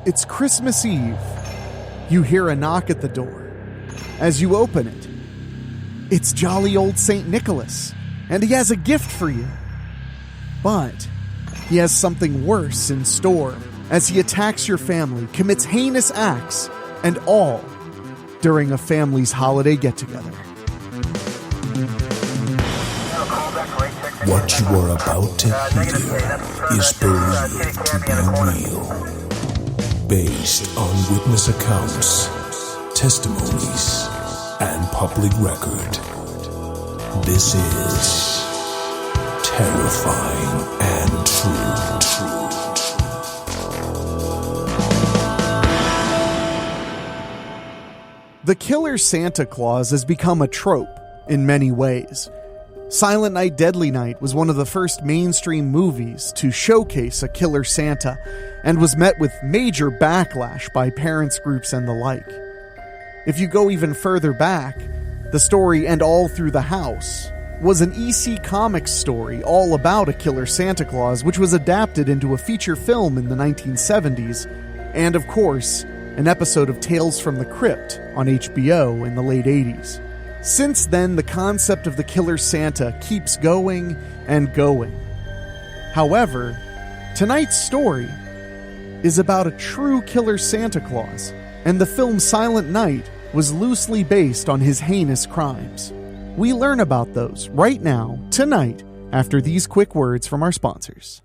It's Christmas Eve. You hear a knock at the door. As you open it, it's jolly old St. Nicholas, and he has a gift for you. But he has something worse in store as he attacks your family, commits heinous acts, and all during a family's holiday get-together. What you are about to hear is believed to be real, based on witness accounts, testimonies, and public record. This is terrifying and true. The killer Santa Claus has become a trope in many ways. Silent Night, Deadly Night was one of the first mainstream movies to showcase a killer Santa and was met with major backlash by parents groups and the like. If you go even further back, the story And All Through the House was an EC Comics story all about a killer Santa Claus, which was adapted into a feature film in the 1970s, and of course, an episode of Tales from the Crypt on HBO in the late 80s. Since then, the concept of the killer Santa keeps going and going. However, tonight's story is about a true killer Santa Claus, and the film Silent Night was loosely based on his heinous crimes. We learn about those right now, tonight, after these quick words from our sponsors.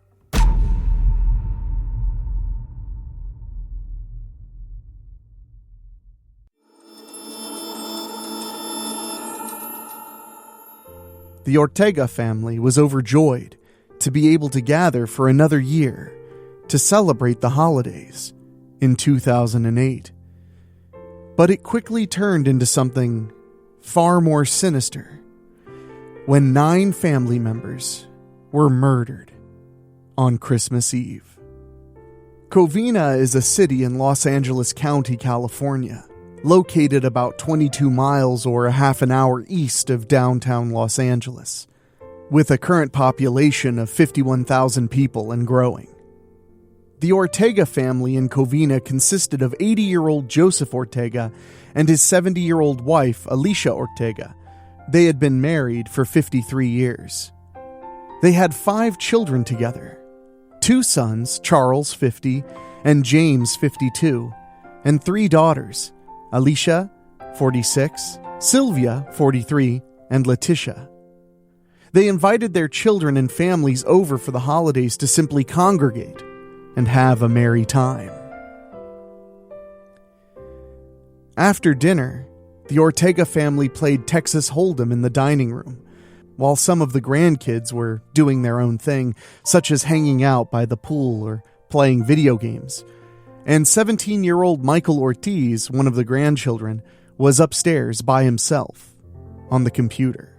The Ortega family was overjoyed to be able to gather for another year to celebrate the holidays in 2008. But it quickly turned into something far more sinister when 9 family members were murdered on Christmas Eve. Covina is a city in Los Angeles County, California, located about 22 miles or a half an hour east of downtown Los Angeles, with a current population of 51,000 people and growing. The Ortega family in Covina consisted of 80-year-old Joseph Ortega and his 70-year-old wife, Alicia Ortega. They had been married for 53 years. They had 5 children together, 2 sons, Charles, 50, and James, 52, and 3 daughters, Alicia, 46, Sylvia, 43, and Letitia. They invited their children and families over for the holidays to simply congregate and have a merry time. After dinner, the Ortega family played Texas Hold'em in the dining room, while some of the grandkids were doing their own thing, such as hanging out by the pool or playing video games. And 17-year-old Michael Ortiz, one of the grandchildren, was upstairs by himself on the computer.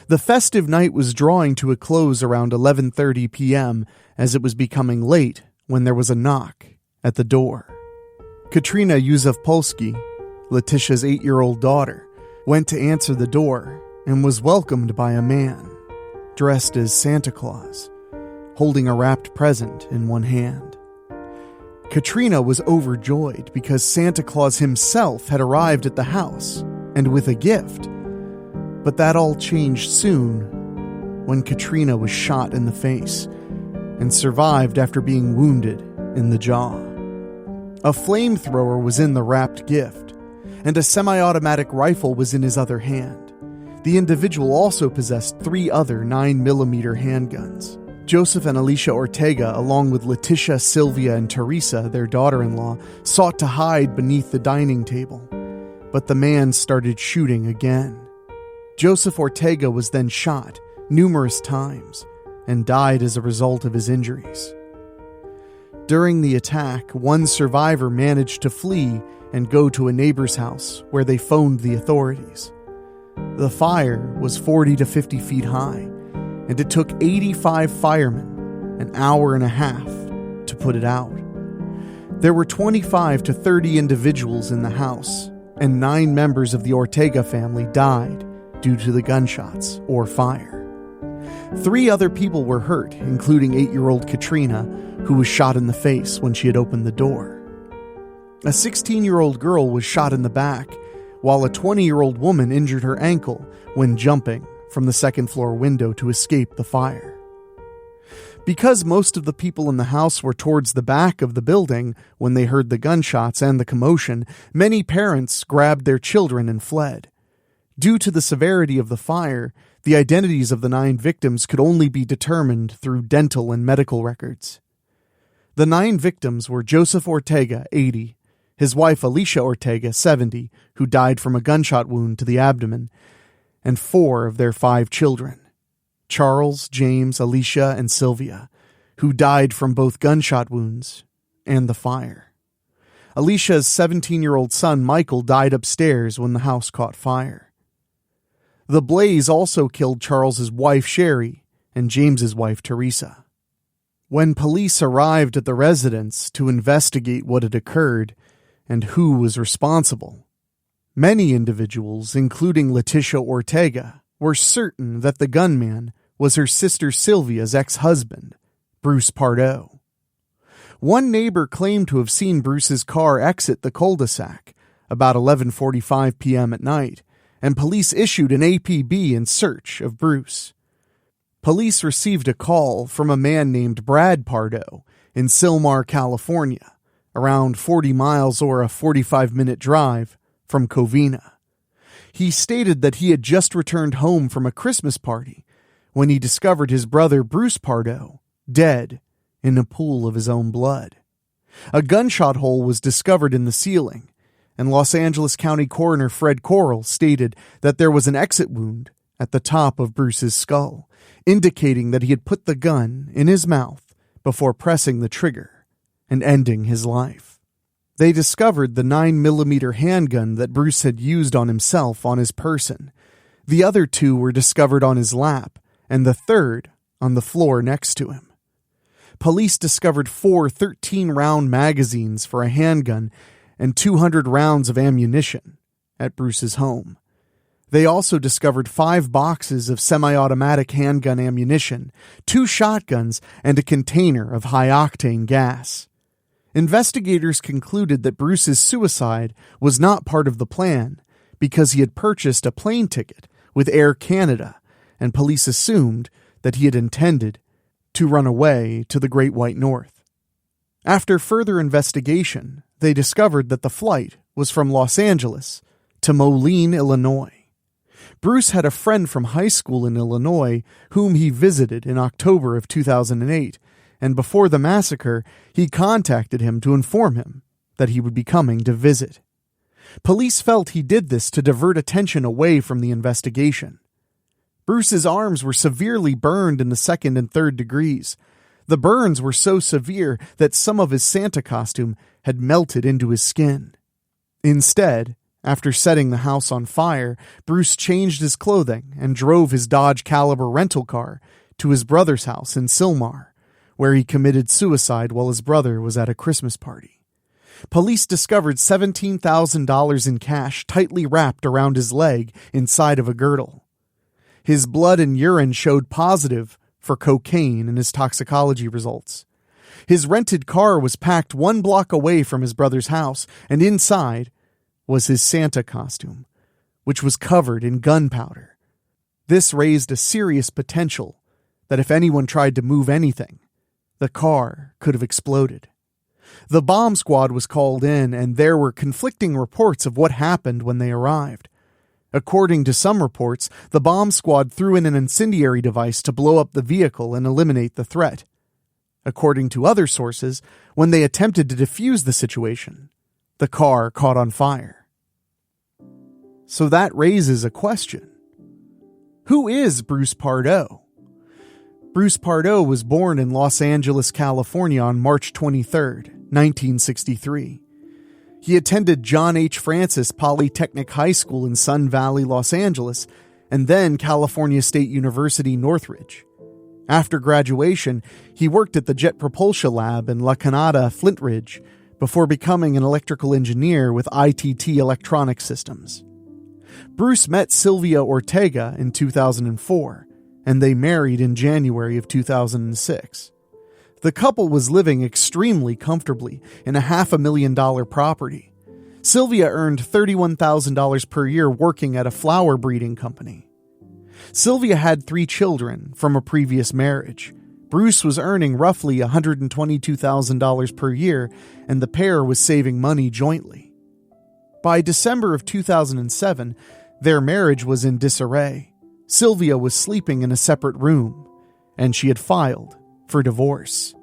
The festive night was drawing to a close around 11:30 p.m. as it was becoming late when there was a knock at the door. Katrina Yusufpolsky, Letitia's 8-year-old daughter, went to answer the door and was welcomed by a man dressed as Santa Claus, holding a wrapped present in one hand. Katrina was overjoyed because Santa Claus himself had arrived at the house, and with a gift. But that all changed soon when Katrina was shot in the face and survived after being wounded in the jaw. A flamethrower was in the wrapped gift, and a semi-automatic rifle was in his other hand. The individual also possessed 3 other 9mm handguns. Joseph and Alicia Ortega, along with Letitia, Sylvia, and Teresa, their daughter-in-law, sought to hide beneath the dining table, but the man started shooting again. Joseph Ortega was then shot numerous times and died as a result of his injuries. During the attack, one survivor managed to flee and go to a neighbor's house where they phoned the authorities. The fire was 40 to 50 feet high, and it took 85 firemen an hour and a half to put it out. There were 25 to 30 individuals in the house, and 9 members of the Ortega family died due to the gunshots or fire. 3 other people were hurt, including 8-year-old Katrina, who was shot in the face when she had opened the door. A 16-year-old girl was shot in the back, while a 20-year-old woman injured her ankle when jumping from the second-floor window to escape the fire. Because most of the people in the house were towards the back of the building when they heard the gunshots and the commotion, many parents grabbed their children and fled. Due to the severity of the fire, the identities of the 9 victims could only be determined through dental and medical records. The 9 victims were Joseph Ortega, 80, his wife Alicia Ortega, 70, who died from a gunshot wound to the abdomen, and 4 of their 5 children, Charles, James, Alicia, and Sylvia, who died from both gunshot wounds and the fire. Alicia's 17-year-old son, Michael, died upstairs when the house caught fire. The blaze also killed Charles's wife, Sherry, and James's wife, Teresa. When police arrived at the residence to investigate what had occurred and who was responsible, many individuals, including Leticia Ortega, were certain that the gunman was her sister Sylvia's ex-husband, Bruce Pardo. One neighbor claimed to have seen Bruce's car exit the cul-de-sac about 11:45 p.m. at night, and police issued an APB in search of Bruce. Police received a call from a man named Brad Pardo in Sylmar, California, around 40 miles or a 45-minute drive from Covina. He stated that he had just returned home from a Christmas party when he discovered his brother Bruce Pardo dead in a pool of his own blood. A gunshot hole was discovered in the ceiling, and Los Angeles County Coroner Fred Corral stated that there was an exit wound at the top of Bruce's skull, indicating that he had put the gun in his mouth before pressing the trigger and ending his life. They discovered the 9mm handgun that Bruce had used on himself on his person. The other 2 were discovered on his lap, and the third on the floor next to him. Police discovered 4 13-round magazines for a handgun and 200 rounds of ammunition at Bruce's home. They also discovered 5 boxes of semi-automatic handgun ammunition, 2 shotguns, and a container of high-octane gas. Investigators concluded that Bruce's suicide was not part of the plan because he had purchased a plane ticket with Air Canada, and police assumed that he had intended to run away to the Great White North. After further investigation, they discovered that the flight was from Los Angeles to Moline, Illinois. Bruce had a friend from high school in Illinois whom he visited in October of 2008, and before the massacre, he contacted him to inform him that he would be coming to visit. Police felt he did this to divert attention away from the investigation. Bruce's arms were severely burned in the 2nd and 3rd degrees. The burns were so severe that some of his Santa costume had melted into his skin. Instead, after setting the house on fire, Bruce changed his clothing and drove his Dodge Caliber rental car to his brother's house in Sylmar, where he committed suicide while his brother was at a Christmas party. Police discovered $17,000 in cash tightly wrapped around his leg inside of a girdle. His blood and urine showed positive for cocaine in his toxicology results. His rented car was packed 1 block away from his brother's house, and inside was his Santa costume, which was covered in gunpowder. This raised a serious potential that if anyone tried to move anything, the car could have exploded. The bomb squad was called in, and there were conflicting reports of what happened when they arrived. According to some reports, the bomb squad threw in an incendiary device to blow up the vehicle and eliminate the threat. According to other sources, when they attempted to defuse the situation, the car caught on fire. So that raises a question. Who is Bruce Pardo? Bruce Pardo was born in Los Angeles, California on March 23, 1963. He attended John H. Francis Polytechnic High School in Sun Valley, Los Angeles, and then California State University, Northridge. After graduation, he worked at the Jet Propulsion Lab in La Canada, Flint Ridge, before becoming an electrical engineer with ITT Electronic Systems. Bruce met Sylvia Ortega in 2004, and they married in January of 2006. The couple was living extremely comfortably in a $500,000 property. Sylvia earned $31,000 per year working at a flower breeding company. Sylvia had 3 children from a previous marriage. Bruce was earning roughly $122,000 per year, and the pair was saving money jointly. By December of 2007, their marriage was in disarray. Sylvia was sleeping in a separate room, and she had filed for divorce.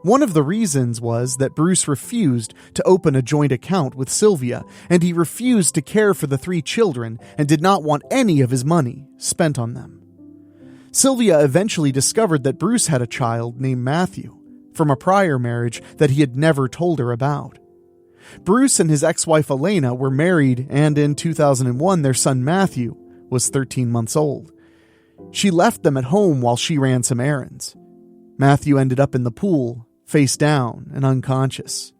One of the reasons was that Bruce refused to open a joint account with Sylvia, and he refused to care for the 3 children and did not want any of his money spent on them. Sylvia eventually discovered that Bruce had a child named Matthew from a prior marriage that he had never told her about. Bruce and his ex-wife Elena were married, and in 2001 their son Matthew was 13 months old. She left them at home while she ran some errands. Matthew ended up in the pool, face down and unconscious.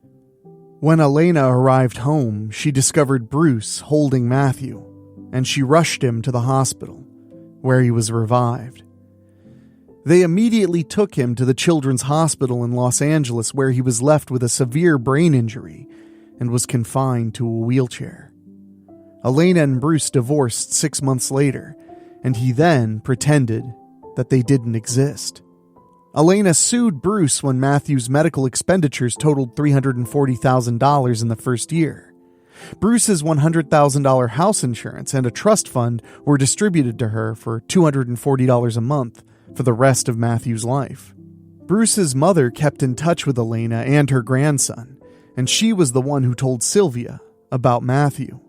When Elena arrived home, she discovered Bruce holding Matthew, and she rushed him to the hospital, where he was revived. They immediately took him to the Children's Hospital in Los Angeles, where he was left with a severe brain injury and was confined to a wheelchair. Elena and Bruce divorced 6 months later, and he then pretended that they didn't exist. Elena sued Bruce when Matthew's medical expenditures totaled $340,000 in the first year. Bruce's $100,000 house insurance and a trust fund were distributed to her for $240 a month for the rest of Matthew's life. Bruce's mother kept in touch with Elena and her grandson, and she was the one who told Sylvia about Matthew.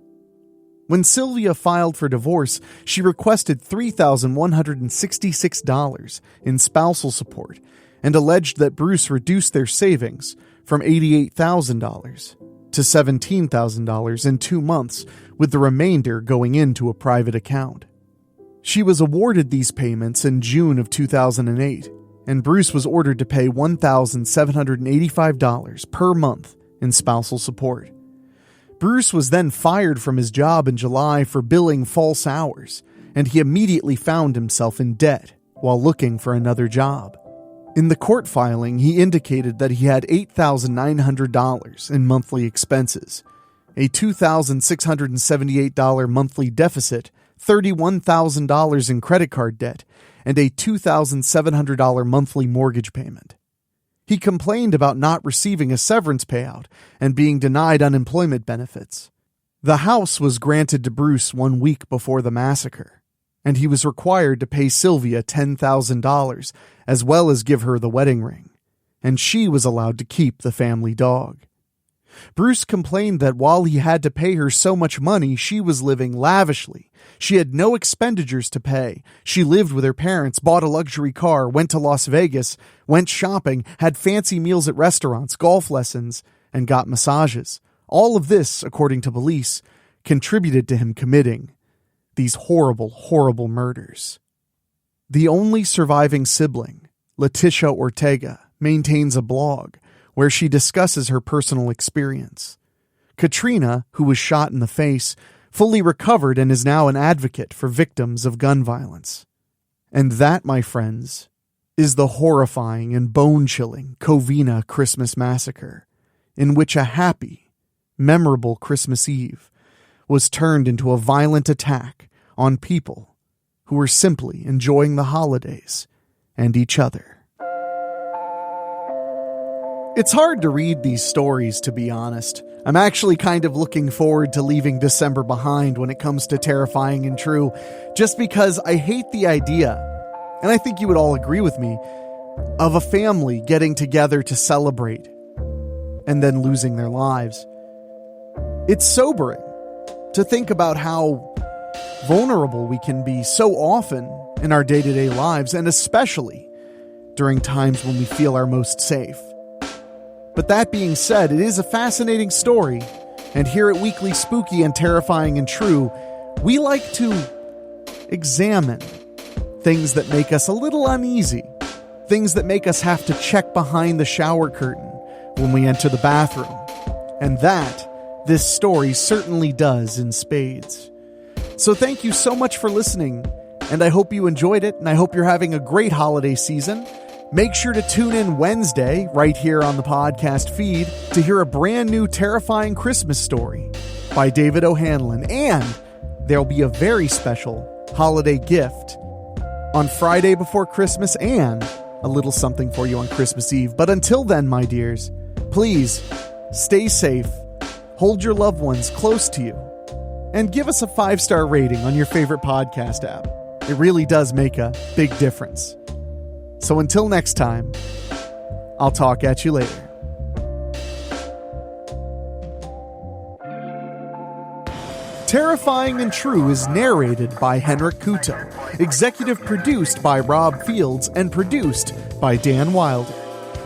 When Sylvia filed for divorce, she requested $3,166 in spousal support and alleged that Bruce reduced their savings from $88,000 to $17,000 in 2 months, with the remainder going into a private account. She was awarded these payments in June of 2008, and Bruce was ordered to pay $1,785 per month in spousal support. Bruce was then fired from his job in July for billing false hours, and he immediately found himself in debt while looking for another job. In the court filing, he indicated that he had $8,900 in monthly expenses, a $2,678 monthly deficit, $31,000 in credit card debt, and a $2,700 monthly mortgage payment. He complained about not receiving a severance payout and being denied unemployment benefits. The house was granted to Bruce 1 week before the massacre, and he was required to pay Sylvia $10,000 as well as give her the wedding ring, and she was allowed to keep the family dog. Bruce complained that while he had to pay her so much money, she was living lavishly. She had no expenditures to pay. She lived with her parents, bought a luxury car, went to Las Vegas, went shopping, had fancy meals at restaurants, golf lessons, and got massages. All of this, according to police, contributed to him committing these horrible, horrible murders. The only surviving sibling, Leticia Ortega, maintains a blog where she discusses her personal experience. Katrina, who was shot in the face, fully recovered and is now an advocate for victims of gun violence. And that, my friends, is the horrifying and bone-chilling Covina Christmas Massacre, in which a happy, memorable Christmas Eve was turned into a violent attack on people who were simply enjoying the holidays and each other. It's hard to read these stories, to be honest. I'm actually kind of looking forward to leaving December behind when it comes to Terrifying and True, just because I hate the idea, and I think you would all agree with me, of a family getting together to celebrate and then losing their lives. It's sobering to think about how vulnerable we can be so often in our day-to-day lives, and especially during times when we feel our most safe. But that being said, it is a fascinating story, and here at Weekly Spooky and Terrifying and True, we like to examine things that make us a little uneasy, things that make us have to check behind the shower curtain when we enter the bathroom, and that this story certainly does in spades. So thank you so much for listening, and I hope you enjoyed it, and I hope you're having a great holiday season. Make sure to tune in Wednesday, right here on the podcast feed, to hear a brand new terrifying Christmas story by David O'Hanlon. And there'll be a very special holiday gift on Friday before Christmas and a little something for you on Christmas Eve. But until then, my dears, please stay safe, hold your loved ones close to you, and give us a 5-star rating on your favorite podcast app. It really does make a big difference. So until next time, I'll talk at you later. Terrifying and True is narrated by Henrik Kuto, executive produced by Rob Fields, and produced by Dan Wilder.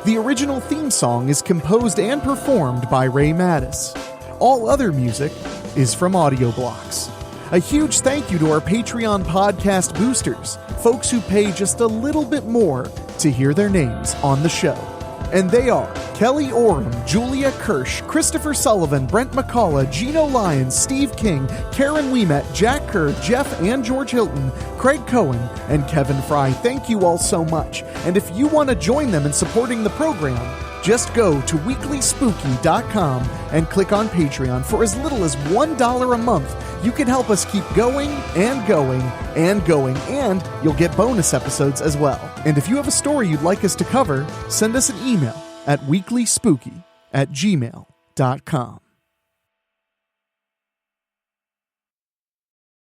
The original theme song is composed and performed by Ray Mattis. All other music is from Audio Blocks. A huge thank you to our Patreon podcast boosters, folks who pay just a little bit more to hear their names on the show. And they are Kelly Oram, Julia Kirsch, Christopher Sullivan, Brent McCullough, Gino Lyons, Steve King, Karen Ouimet, Jack Kerr, Jeff and George Hilton, Craig Cohen, and Kevin Fry. Thank you all so much. And if you want to join them in supporting the program, just go to WeeklySpooky.com and click on Patreon. For as little as $1 a month, you can help us keep going and going and going, and you'll get bonus episodes as well. And if you have a story you'd like us to cover, send us an email at weeklyspooky@gmail.com.